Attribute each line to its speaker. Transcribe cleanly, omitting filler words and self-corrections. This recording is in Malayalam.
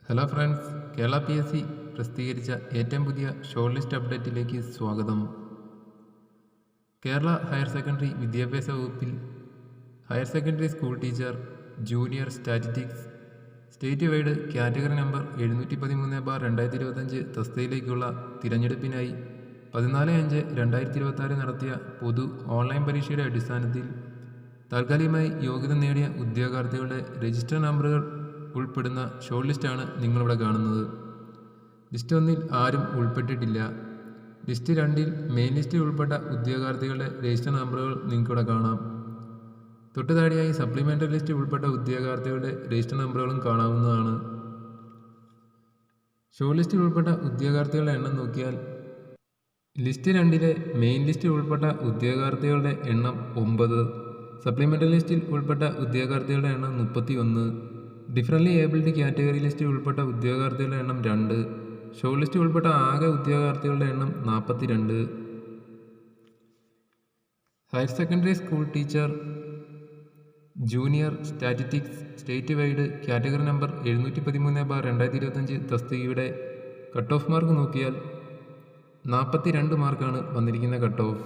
Speaker 1: ഹലോ ഫ്രണ്ട്സ്, കേരള PSC പ്രസിദ്ധീകരിച്ച ഏറ്റവും പുതിയ ഷോർട്ട് ലിസ്റ്റ് അപ്ഡേറ്റിലേക്ക് സ്വാഗതം. കേരള ഹയർ സെക്കൻഡറി വിദ്യാഭ്യാസ വകുപ്പിൽ higher secondary school teacher junior statistics state wide category number 713/2025 തസ്തികയിലേക്കുള്ള തിരഞ്ഞെടുപ്പിനായി 14/5/2026 നടത്തിയ പൊതു ഓൺലൈൻ പരീക്ഷയുടെ അടിസ്ഥാനത്തിൽ താൽക്കാലികമായി യോഗ്യത നേടിയ ഉദ്യോഗാർത്ഥികളുടെ രജിസ്റ്റർ നമ്പറുകൾ ഉൾപ്പെടുന്ന ഷോർട്ട് ലിസ്റ്റാണ് നിങ്ങളിവിടെ കാണുന്നത്. ലിസ്റ്റ് 1 ആരും ഉൾപ്പെട്ടിട്ടില്ല. ലിസ്റ്റ് 2 മെയിൻ ലിസ്റ്റിൽ ഉൾപ്പെട്ട ഉദ്യോഗാർത്ഥികളുടെ രജിസ്റ്റർ നമ്പറുകൾ നിങ്ങൾക്കിവിടെ കാണാം. തൊട്ടു താഴെയായി സപ്ലിമെൻ്ററി ലിസ്റ്റിൽ ഉൾപ്പെട്ട ഉദ്യോഗാർത്ഥികളുടെ രജിസ്റ്റർ നമ്പറുകളും കാണാവുന്നതാണ്. ഷോർട്ട് ലിസ്റ്റിൽ ഉൾപ്പെട്ട ഉദ്യോഗാർത്ഥികളുടെ എണ്ണം നോക്കിയാൽ ലിസ്റ്റ് 2 മെയിൻ ലിസ്റ്റിൽ ഉൾപ്പെട്ട ഉദ്യോഗാർത്ഥികളുടെ എണ്ണം 9, സപ്ലിമെൻ്ററി ലിസ്റ്റിൽ ഉൾപ്പെട്ട ഉദ്യോഗാർത്ഥികളുടെ എണ്ണം 31, ഡിഫറൻ്റ്ലി ഏബിൾഡ് കാറ്റഗറി ലിസ്റ്റിൽ ഉൾപ്പെട്ട ഉദ്യോഗാർത്ഥികളുടെ എണ്ണം 2, ഷോർട്ട് ലിസ്റ്റിൽ ഉൾപ്പെട്ട ആകെ ഉദ്യോഗാർത്ഥികളുടെ എണ്ണം 42. Higher secondary school teacher junior statistics state wide category number 713/2025 തസ്തികയുടെ കട്ട് ഓഫ് മാർക്ക് നോക്കിയാൽ 42 മാർക്കാണ് വന്നിരിക്കുന്ന കട്ട് ഓഫ്.